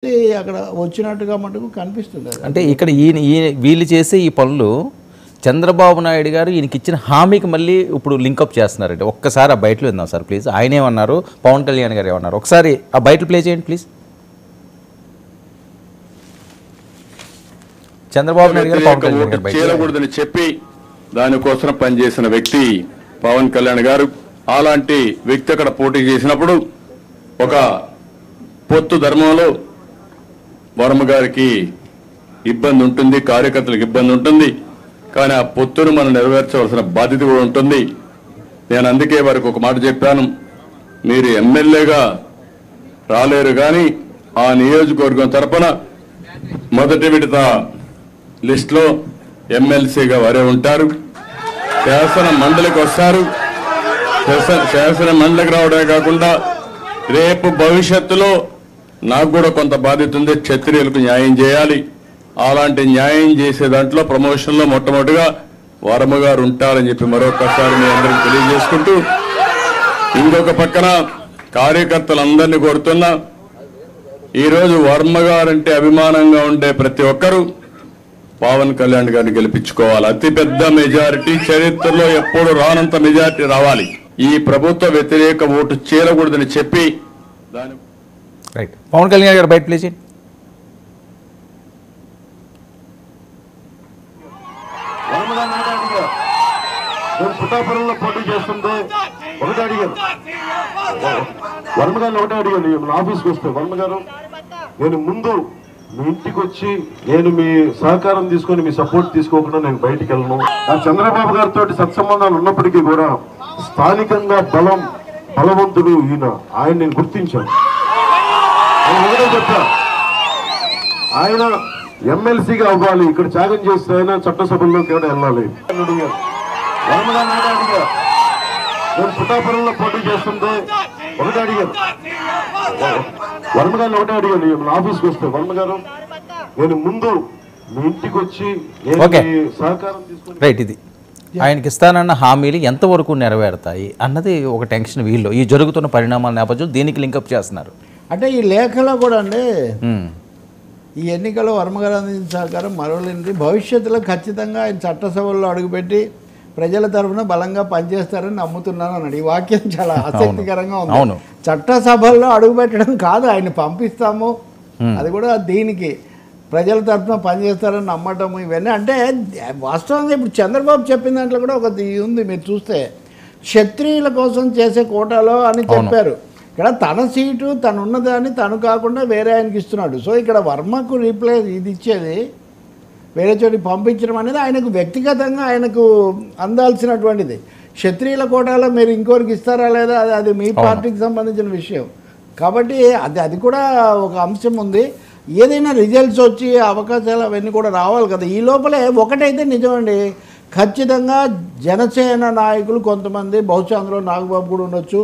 అక్కడ వచ్చినట్టుగా మటుకు కనిపిస్తుంది. అంటే ఇక్కడ వీళ్ళు చేసే ఈ పనులు చంద్రబాబు నాయుడు గారు ఈయనకి ఇచ్చిన హామీకి మళ్ళీ ఇప్పుడు లింకప్ చేస్తున్నారంటే ఒక్కసారి ఆ బయటలో విందాం సార్ ప్లీజ్. ఆయన ఏమన్నారు, పవన్ కళ్యాణ్ గారు ఏమన్నారు, ఒకసారి ఆ బయట ప్లే చేయండి ప్లీజ్. చంద్రబాబు నాయుడు గారు పవన్ కళ్యాణ్ గారు చేయకూడదని చెప్పి దానికోసం పనిచేసిన వ్యక్తి పవన్ కళ్యాణ్ గారు. అలాంటి వ్యక్తి అక్కడ పోటీ చేసినప్పుడు ఒక పొత్తు ధర్మంలో వర్మ గారికి ఇబ్బంది ఉంటుంది, కార్యకర్తలకు ఇబ్బంది ఉంటుంది. కానీ ఆ పొత్తును మనం నెరవేర్చవలసిన బాధ్యత కూడా ఉంటుంది. నేను అందుకే వారికి ఒక మాట చెప్పాను, మీరు ఎమ్మెల్యేగా రాలేరు కానీ ఆ నియోజకవర్గం తరపున మొదటి విడత లిస్టులో ఎమ్మెల్సీగా వారే ఉంటారు. శాసన మండలికి వస్తారు. శాసన మండలికి రావడమే కాకుండా రేపు భవిష్యత్తులో నాకు కూడా కొంత బాధ్యత ఉంది, క్షత్రియులకు న్యాయం చేయాలి. అలాంటి న్యాయం చేసే దాంట్లో ప్రమోషన్లో మొట్టమొదటిగా వర్మ గారు ఉంటారని చెప్పి మరొకసారి మీ అందరికి తెలియజేసుకుంటూ, ఇంకొక పక్కన కార్యకర్తలందరినీ కోరుతున్నా, ఈరోజు వర్మ గారంటే అభిమానంగా ఉండే ప్రతి ఒక్కరూ పవన్ కళ్యాణ్ గారిని గెలిపించుకోవాలి. అతిపెద్ద మెజారిటీ, చరిత్రలో ఎప్పుడు రానంత మెజారిటీ రావాలి. ఈ ప్రభుత్వ వ్యతిరేక ఓటు చేరకూడదని చెప్పి దాని రైట్. పవన్ కళ్యాణ్ గారు బయట ప్లే చేయండి. నేను పుట్టాపురంలో పోటీ చేస్తుంటే ఒకటే అడిగాను, వర్మ గారిని ఒకటే అడిగాను నా ఆఫీస్కి వస్తే, వర్మ గారు నేను ముందు మీ ఇంటికి వచ్చి నేను మీ సహకారం తీసుకొని మీ సపోర్ట్ తీసుకోకుండా నేను బయటికి వెళ్ళను. ఆ చంద్రబాబు గారితో సత్సంబంధాలు ఉన్నప్పటికీ కూడా స్థానికంగా బలవంతుడు ఈయన, ఆయన నేను గుర్తించాను. ఒకటే చెప్పా, ఆయన ఎమ్మెల్సీగా అవ్వాలి, ఇక్కడ త్యాగం చేస్తే ఆయన చట్టసభల్లోకి కూడా వెళ్ళాలి. నేను పుట్టాపురంలో పోటీ చేస్తుంటే ఒకటే అడిగాను, వర్మ గారిని ఒకటే అడిగాను నా ఆఫీస్కి వస్తే, వర్మ గారు నేను ముందు మీ ఇంటికి వచ్చి నేను మీ సహకారం తీసుకొని రైట్. ఇది ఆయనకి ఇస్తానన్న హామీలు ఎంతవరకు నెరవేరుతాయి అన్నది ఒక టెన్షన్ వీళ్ళు ఈ జరుగుతున్న పరిణామాల నేపథ్యం దీనికి లింకప్ చేస్తున్నారు. అంటే ఈ లేఖలో కూడా అండి ఈ ఎన్నికల్లో వర్మగారు అందించిన సహకారం మరవలేనిది, భవిష్యత్తులో ఖచ్చితంగా ఆయన చట్టసభల్లో అడుగుపెట్టి ప్రజల తరఫున బలంగా పనిచేస్తారని నమ్ముతున్నాను అన్నాడు. ఈ వాక్యం చాలా ఆసక్తికరంగా ఉంది. చట్టసభల్లో అడుగుపెట్టడం కాదు, ఆయన పంపిస్తాము, అది కూడా దీనికి ప్రజల తరఫున పనిచేస్తారని నమ్మటము, ఇవన్నీ అంటే వాస్తవంగా ఇప్పుడు చంద్రబాబు చెప్పిన దాంట్లో కూడా ఒక ఉంది. మీరు చూస్తే క్షత్రియుల కోసం చేసే కోటాలో అని చెప్పారు. ఇక్కడ తన సీటు తను ఉన్నదాన్ని తను కాకుండా వేరే ఆయనకి ఇస్తున్నాడు. సో ఇక్కడ వర్మకు రీప్లేస్ ఇది ఇచ్చేది వేరే చోటికి పంపించడం అనేది ఆయనకు వ్యక్తిగతంగా ఆయనకు అందాల్సినటువంటిది. క్షత్రియుల కోటాలో మీరు ఇంకోరికి ఇస్తారా లేదా అది మీ పార్టీకి సంబంధించిన విషయం కాబట్టి అది కూడా ఒక అంశం ఉంది. ఏదైనా రిజల్ట్స్ వచ్చి అవకాశాలు అవన్నీ కూడా రావాలి కదా. ఈ లోపలే ఒకటైతే నిజమండి, ఖచ్చితంగా జనసేన నాయకులు కొంతమంది, బహుశా అందులో నాగబాబు కూడా ఉండొచ్చు,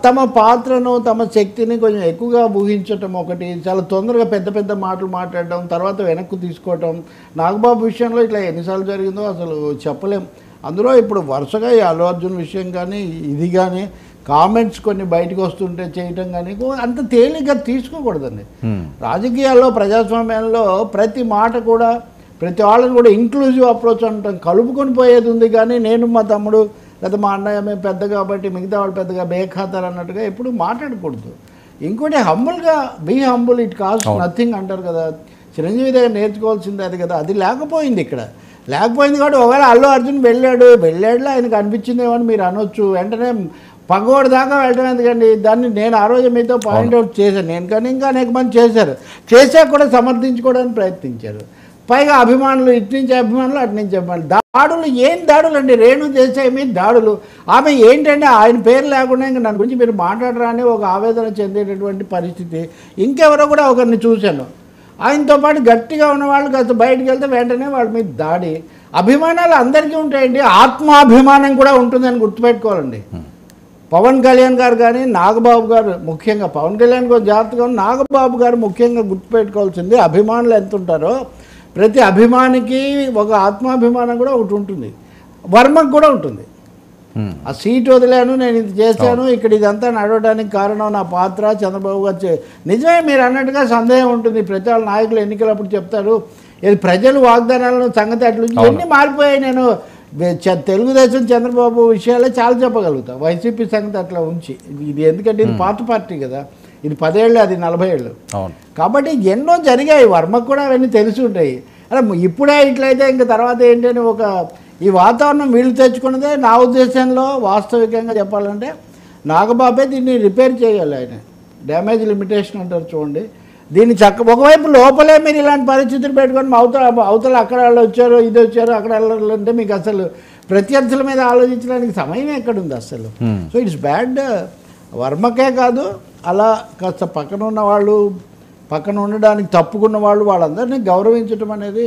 తమ పాత్రను తమ శక్తిని కొంచెం ఎక్కువగా ఊహించటం ఒకటి, చాలా తొందరగా పెద్ద పెద్ద మాటలు మాట్లాడటం, తర్వాత వెనక్కు తీసుకోవటం. నాగబాబు విషయంలో ఇట్లా ఎన్నిసార్లు జరిగిందో అసలు చెప్పలేం. అందులో ఇప్పుడు వరుసగా ఈ అల్లు అర్జున్ విషయం కానీ ఇది కానీ కామెంట్స్ కొన్ని బయటకు వస్తుంటే చేయటం కానీ అంత తేలిగ్గా తీసుకోకూడదండి. రాజకీయాల్లో ప్రజాస్వామ్యంలో ప్రతి మాట కూడా ప్రతి వాళ్ళని కూడా ఇంక్లూజివ్ అప్రోచ్ అంటాం, కలుపుకొని పోయేది ఉంది. కానీ నేను మా తమ్ముడు లేదా మా అన్నయ్య మేము పెద్ద కాబట్టి మిగతా వాళ్ళు పెద్దగా బేఖాతారు అన్నట్టుగా ఎప్పుడు మాట్లాడకూడదు. ఇంకోటి హంబుల్గా be humble, it cost nothing అంటారు కదా. చిరంజీవి దగ్గర నేర్చుకోవాల్సిందే అది కదా. అది లేకపోయింది ఇక్కడ, లేకపోయింది కాబట్టి ఒకవేళ అల్లు అర్జున్ వెళ్ళాడులో ఆయనకు అనిపించిందేమో అని మీరు అనొచ్చు. వెంటనే పగోడు దాకా వెళ్ళడం ఎందుకండి, దాన్ని నేను ఆ రోజు మీతో పాయింట్అవుట్ చేశాను. నేను కానీ ఇంకా అనేక మంది చేశాక కూడా సమర్థించుకోవడానికి ప్రయత్నించారు. పైగా అభిమానులు ఇటు నుంచి అభిమానులు అటు నుంచి అభిమానులు దాడులు. ఏం దాడులు అండి, రేణు దేశాయి మీద దాడులు. ఆమె ఏంటంటే ఆయన పేరు లేకుండా ఇంకా నన్ను గురించి మీరు మాట్లాడరా అని ఒక ఆవేదన చెందేటటువంటి పరిస్థితి. ఇంకెవరో కూడా ఒకరిని చూశాను, ఆయనతో పాటు గట్టిగా ఉన్న వాళ్ళు కాస్త బయటకు వెళ్తే వెంటనే వాళ్ళ మీద దాడి. అభిమానాలు అందరికీ ఉంటాయండి, ఆత్మాభిమానం కూడా ఉంటుందని గుర్తుపెట్టుకోవాలండి. పవన్ కళ్యాణ్ గారు కానీ నాగబాబు గారు ముఖ్యంగా, పవన్ కళ్యాణ్ గారు జాగ్రత్తగా నాగబాబు గారు ముఖ్యంగా గుర్తుపెట్టుకోవాల్సింది, అభిమానులు ఎంత ఉంటారో ప్రతి అభిమానికి ఒక ఆత్మాభిమానం కూడా ఒకటి ఉంటుంది. వర్మకు కూడా ఉంటుంది. ఆ సీట్ వదిలాను, నేను ఇది చేశాను, ఇక్కడ ఇదంతా నడవడానికి కారణం నా పాత్ర, చంద్రబాబు గారు నిజమే మీరు అన్నట్టుగా సందేహం ఉంటుంది. ప్రచార నాయకులు ఎన్నికలప్పుడు చెప్తారు ఇది ప్రజలు వాగ్దానాలను సంగతి అట్లు ఎన్ని మారిపోయాయి. నేను తెలుగుదేశం చంద్రబాబు విషయాలే చాలా చెప్పగలుగుతా, వైసీపీ సంగతి అట్లా ఉంచి. ఇది ఎందుకంటే ఇది పాత పార్టీ కదా, ఇది 10 ఏళ్ళు, అది 40 ఏళ్ళు. కాబట్టి ఎన్నో జరిగాయి, వర్మకు కూడా అవన్నీ తెలిసి ఉంటాయి. అలా ఇప్పుడే ఇట్లయితే ఇంక తర్వాత ఏంటని ఈ వాతావరణం వీళ్ళు తెచ్చుకున్నదే. నా ఉద్దేశంలో వాస్తవికంగా చెప్పాలంటే నాగబాబే దీన్ని రిపేర్ చేయాలి. ఆయన డ్యామేజ్ లిమిటేషన్ అంటారు చూడండి, దీన్ని ఒకవైపు లోపలే మీరు ఇలాంటి పరిస్థితులు పెట్టుకొని అవతల అక్కడ వాళ్ళు వచ్చారు, ఇది వచ్చారు, అక్కడ వెళ్ళాలంటే మీకు అసలు ప్రత్యర్థుల మీద ఆలోచించడానికి సమయం ఎక్కడుంది అసలు. So it's bad. వర్మకే కాదు, అలా కాస్త పక్కన ఉండడానికి తప్పుకున్న వాళ్ళందరినీ గౌరవించడం అనేది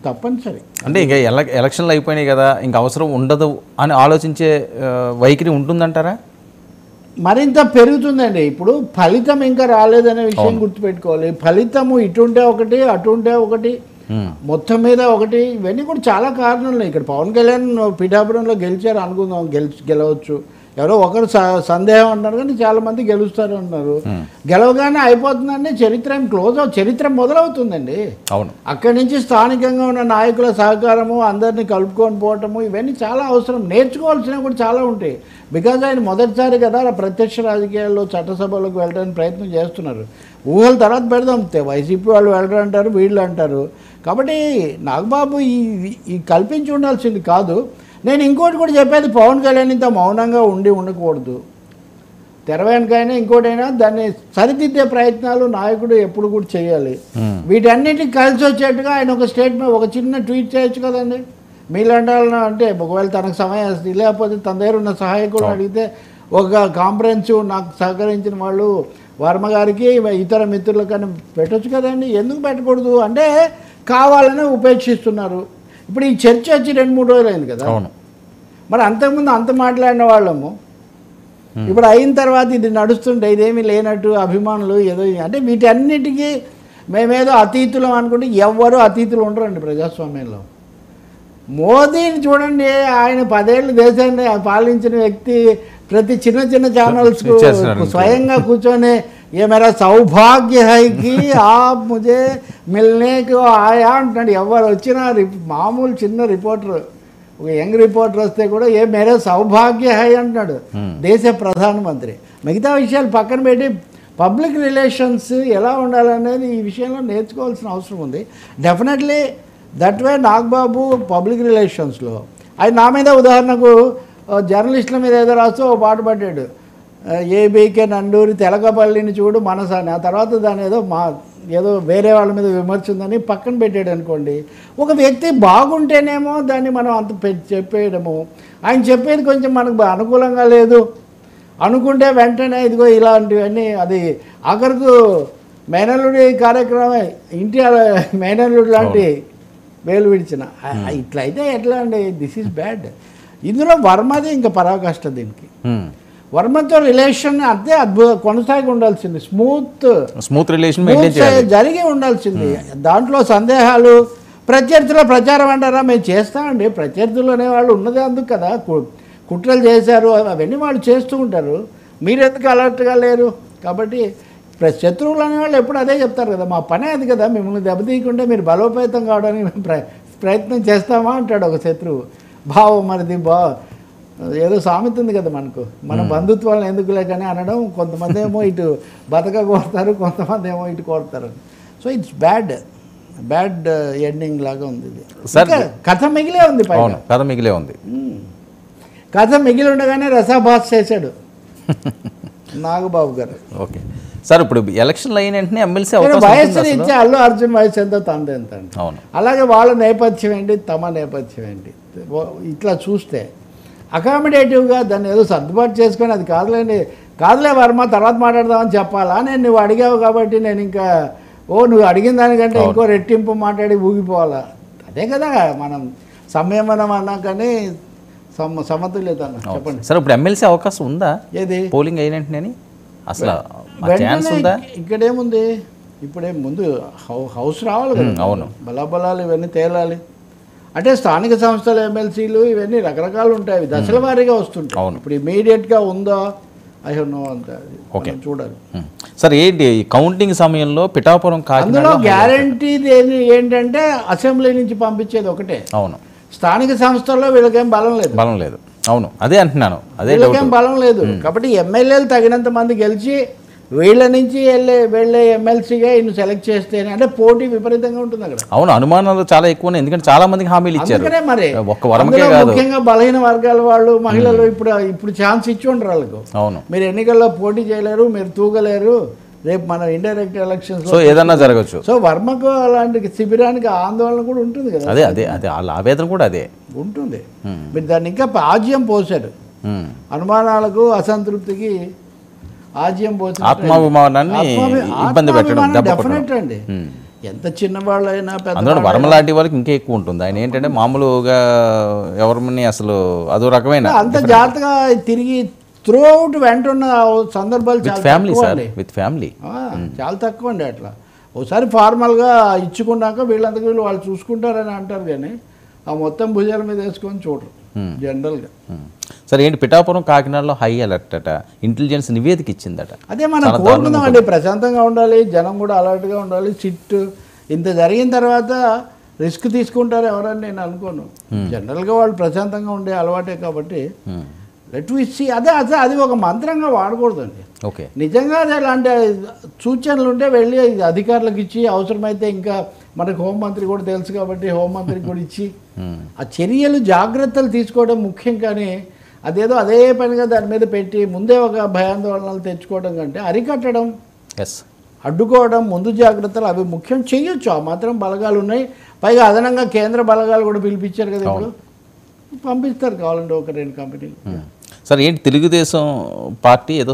తప్పనిసరి. అంటే ఇంకా ఎలక్షన్లు అయిపోయినాయి కదా, ఇంకా అవసరం ఉండదు అని ఆలోచించే వైఖరి ఉంటుందంటారా? మరింత పెరుగుతుందండి. ఇప్పుడు ఫలితం ఇంకా రాలేదనే విషయం గుర్తుపెట్టుకోవాలి. ఫలితము ఇటుంటే ఒకటి, అటుంటే ఒకటి, మొత్తం మీద ఒకటి. ఇవన్నీ కూడా చాలా కారణాలు ఉన్నాయి. ఇక్కడ పవన్ కళ్యాణ్ పిఠాపురంలో గెలిచారు అనుకుందాం, గెలవచ్చు. ఎవరో ఒకరు సందేహం అంటారు కానీ చాలామంది గెలుస్తారు అంటున్నారు. గెలవగానే అయిపోతుందండి, చరిత్ర మొదలవుతుందండి. అవును, అక్కడి నుంచి స్థానికంగా ఉన్న నాయకుల సహకారము, అందరినీ కలుపుకొని పోవటము, ఇవన్నీ చాలా అవసరం. నేర్చుకోవాల్సినవి కూడా చాలా ఉంటాయి. బికాజ్ ఆయన మొదటిసారి కదా ప్రత్యక్ష రాజకీయాల్లో చట్టసభలకు వెళ్ళడానికి ప్రయత్నం చేస్తున్నారు. ఊహల తర్వాత పెడదాం, వైసీపీ వాళ్ళు వెళ్ళరు అంటారు, వీళ్ళు అంటారు. కాబట్టి నాగబాబు ఈ కల్పించి ఉండాల్సింది కాదు. నేను ఇంకోటి కూడా చెప్పేది, పవన్ కళ్యాణ్ ఇంత మౌనంగా ఉండకూడదు. తెర వెనకైనా ఇంకోటైనా దాన్ని సరిదిద్దే ప్రయత్నాలు నాయకుడు ఎప్పుడు కూడా చేయాలి. వీటన్నిటికి కలిసి వచ్చేట్టుగా ఆయన ఒక స్టేట్మెంట్, ఒక చిన్న ట్వీట్ చేయొచ్చు కదండి. మీలాంటి అంటే ఒకవేళ తనకు సమయం లేకపోతే తన దగ్గర ఉన్న సహాయకుడు అడిగితే ఒక కాంప్రహెన్సివ్ నాకు సహకరించిన వాళ్ళు వర్మ గారికి ఇతర మిత్రులకని పెట్టొచ్చు కదండి. ఎందుకు పెట్టకూడదు అంటే కావాలని ఉపేక్షిస్తున్నారు. ఇప్పుడు ఈ చర్చ వచ్చి 2-3 రోజులు అయింది కదా. మరి అంతకుముందు అంత మాట్లాడిన వాళ్ళము ఇప్పుడు అయిన తర్వాత ఇది నడుస్తుంటే ఇదేమీ లేనట్టు అభిమానులు ఏదో అంటే వీటన్నిటికీ మేమేదో అతీతులం అనుకుంటే ఎవ్వరూ అతీతులు ఉండరండి ప్రజాస్వామ్యంలో. మోదీని చూడండి, ఆయన 10 ఏళ్ళు దేశాన్ని పాలించిన వ్యక్తి ప్రతి చిన్న ఛానల్స్కు స్వయంగా కూర్చొని ये मेरा सौभाग्य है कि आप मुझे मिलने को आया అంటున్నాడు. ఎవరు వచ్చినా మామూలు చిన్న రిపోర్టర్, ఒక యంగ్ రిపోర్టర్ వస్తే కూడా ఏ మేరే సౌభాగ్య హై అంటున్నాడు దేశ ప్రధానమంత్రి. మిగతా విషయాలు పక్కన పెట్టి పబ్లిక్ రిలేషన్స్ ఎలా ఉండాలనేది ఈ విషయంలో నేర్చుకోవాల్సిన అవసరం ఉంది. Definitely that way Nagababu public రిలేషన్స్లో ఆయన నా మీద ఉదాహరణకు జర్నలిస్టుల మీద ఏదో రాస్తూ ఓ పాట పడ్డాడు, ఏబీకే నండూరి తెలకపల్లిని చూడు మనసాని. ఆ తర్వాత దాని ఏదో వేరే వాళ్ళ మీద విమర్శ ఉందని పక్కన పెట్టాడు అనుకోండి. ఒక వ్యక్తి బాగుంటేనేమో దాన్ని మనం అంత చెప్పేయడము, ఆయన చెప్పేది కొంచెం మనకు అనుకూలంగా లేదు అనుకుంటే వెంటనే ఇదిగో ఇలాంటివన్నీ. అది ఆఖరుకు మేనల్లుడి కార్యక్రమమే, ఇంటి మేనల్లుడు లాంటి వేలు విడిచిన ఇట్లయితే ఎట్లా అండి? This is bad. ఇందులో వర్మది ఇంకా పరాకాష్ట. దీనికి వర్మతో రిలేషన్ అంతే కొనసాగి ఉండాల్సింది, స్మూత్ రిలేషన్ జరిగి ఉండాల్సింది. దాంట్లో సందేహాలు ప్రత్యర్థుల ప్రచారం అంటారా, మేము చేస్తామండి. ప్రత్యర్థులు అనేవాళ్ళు ఉన్నదే అందుకు కదా, కుట్రలు చేశారు అవన్నీ వాళ్ళు చేస్తూ ఉంటారు. మీరు ఎందుకు అలర్ట్గా లేరు? కాబట్టి శత్రువులు అనేవాళ్ళు ఎప్పుడు అదే చెప్తారు కదా, మా పనే అది కదా, మిమ్మల్ని దెబ్బతీయకుంటే మీరు బలోపేతం కావడానికి మేము ప్రయత్నం చేస్తామా అంటాడు ఒక శత్రువు. మరిది ఏదో సామెత ఉంది కదా మనకు, మన బంధుత్వాలను ఎందుకు లేకని అనడం. కొంతమంది ఏమో ఇటు బతక కోరుతారు, కొంతమంది ఏమో ఇటు కోరుతారు. సో ఇట్స్ బ్యాడ్ ఎండింగ్ లాగా ఉంది ఇది. కథ మిగిలే ఉంది, కథ మిగిలి ఉండగానే రసాభాస్ చేశాడు నాగబాబు గారు. ఓకే సార్, ఇప్పుడు ఎలక్షన్లు అయిన వెంటనే ఎమ్మెల్సీ వయస్సుని ఇచ్చే అల్లు అర్జున్ వయసు ఎంతో తనది ఎంత అండి. అలాగే వాళ్ళ నేపథ్యం ఏంటి, తమ నేపథ్యం ఏంటి, ఇట్లా చూస్తే అకామిడేటివ్గా దాన్ని ఏదో సర్దుబాటు చేసుకొని అది కాదులే వర్మ తర్వాత మాట్లాడదామని చెప్పాలా? నువ్వు అడిగావు కాబట్టి నేను ఇంకా నువ్వు అడిగిన దానికంటే ఇంకో రెట్టింపు మాట్లాడి ఊగిపోవాలా? అదే కదా మనం సంయమనం అన్నా కానీ సమతుల్యత అన్న. చెప్పండి సార్, ఇప్పుడు ఎమ్మెల్సీ అవకాశం ఉందా? ఏది పోలింగ్ అయినట్టు అసలు ఇక్కడేముంది, ఇప్పుడే ముందు హౌస్ రావాలి కదా. అవును, బలాబలాలు ఇవన్నీ తేలాలి. అంటే స్థానిక సంస్థల ఎమ్మెల్సీలు ఇవన్నీ రకరకాలు ఉంటాయి, అవి దశల వారీగా వస్తుంటాయి. అవును. ఇప్పుడు ఇమీడియట్గా ఉందో ఐ హెవ్ నో అంత ఓకే. చూడాలి. సార్ ఏంటి ఈ కౌంటింగ్ సమయంలో పిఠాపురం అందులో కాకినాడ గ్యారంటీ ఏంటంటే అసెంబ్లీ నుంచి పంపించేది ఒకటే, అవును స్థానిక సంస్థల్లో వీళ్ళకేం బలం లేదు. బలం లేదు. అవును అదే అంటున్నాను, అదే వీళ్ళకేం బలం లేదు. కాబట్టి ఎమ్మెల్యేలు తగినంత మంది గెలిచి వీళ్ళ నుంచి వెళ్ళే ఎమ్మెల్సీగా ఈయన సెలెక్ట్ చేస్తేనే, అంటే పోటీ విపరీతంగా ఉంటుంది అక్కడ. అవును అనుమానాలు చాలా ఎక్కువ ఉన్నాయి, ఎందుకంటే చాలా మందికి హామీలు ఇచ్చారు. అందుకనే మరి ఒక్క వరమకే అందులో కాదు. ముఖ్యంగా బలహీన వర్గాల వాళ్ళు, మహిళలు ఇప్పుడు ఛాన్స్ ఇచ్చి ఉండరు వాళ్ళకు. అవును. మీరు ఎన్నికల్లో పోటీ చేయలేరు, మీరు తూగలేరు, రేపు మన ఇండైరెక్ట్ ఎలక్షన్స్ సో ఏదన్నా జరగచ్చు. సో వర్మకు అలాంటి శిబిరానికి ఆందోళన కూడా ఉంటుంది కదా. అదే అదే అదే వాళ్ళ ఆవేదన కూడా అదే ఉంటుంది. మీరు దాన్ని ఇంకా ఆజ్యం పోసారు, అనుమానాలకు అసంతృప్తికి ఆజ్యం పోసి ఆత్మాభిమానాన్ని ఇబ్బంది పెట్టడం, దెబ్బ డెఫినెట్ అండి. ఎంత చిన్నవాళ్ళైనా అందులో వర్మ లాంటి వాళ్ళకి ఇంకా ఎక్కువ ఉంటుంది. ఆయన ఏంటంటే మామూలుగా ఎవరిని అసలు అదో రకమైన అంత జాగ్రత్తగా తిరిగి త్రూ అవుట్ వెంటున్న సందర్భాలు చాలా ఫ్యామిలీ తక్కువ సార్, అండి. విత్ ఫ్యామిలీ చాలా తక్కువ అండి. అట్లా ఒకసారి ఫార్మల్గా ఇచ్చుకున్నాక వీళ్ళంతకు వీళ్ళు వాళ్ళు చూసుకుంటారని అంటారు, కానీ ఆ మొత్తం భుజాల మీద వేసుకొని చూడరు జనరల్గా. సరే ఏంటి పిఠాపురం కాకినాడలో హై అలర్ట్ అట, ఇంటెలిజెన్స్ నివేదిక ఇచ్చిందట. అదే మనం కోరుకుందాం అండి, ప్రశాంతంగా ఉండాలి, జనం కూడా అలర్ట్గా ఉండాలి. సిట్ ఇంత జరిగిన తర్వాత రిస్క్ తీసుకుంటారు ఎవరని నేను అనుకోను. జనరల్గా వాళ్ళు ప్రశాంతంగా ఉండే అలవాటే కాబట్టి లెట్ వి సీ. అది ఒక మంత్రంగా వాడకూడదండి. ఓకే. నిజంగా అలాంటి సూచనలు ఉంటే వెళ్ళి అధికారులకు ఇచ్చి, అవసరమైతే ఇంకా మనకు హోంమంత్రి కూడా తెలుసు కాబట్టి హోంమంత్రికి కూడా ఇచ్చి ఆ చర్యలు జాగ్రత్తలు తీసుకోవడం ముఖ్యం. కానీ అదేదో అదే పనిగా దాని మీద పెట్టి ముందే ఒక భయాందోళనలు తెచ్చుకోవడం కంటే అరికట్టడం, అడ్డుకోవడం, ముందు జాగ్రత్తలు అవి ముఖ్యం. చెయ్యొచ్చు, ఆ మాత్రం బలగాలు ఉన్నాయి. పైగా అదనంగా కేంద్ర బలగాలు కూడా పిలిపించారు కదా, ఇప్పుడు పంపిస్తారు కావాలంటే ఒక 2 కంపెనీలు. సరే ఏంటి తెలుగుదేశం పార్టీ ఏదో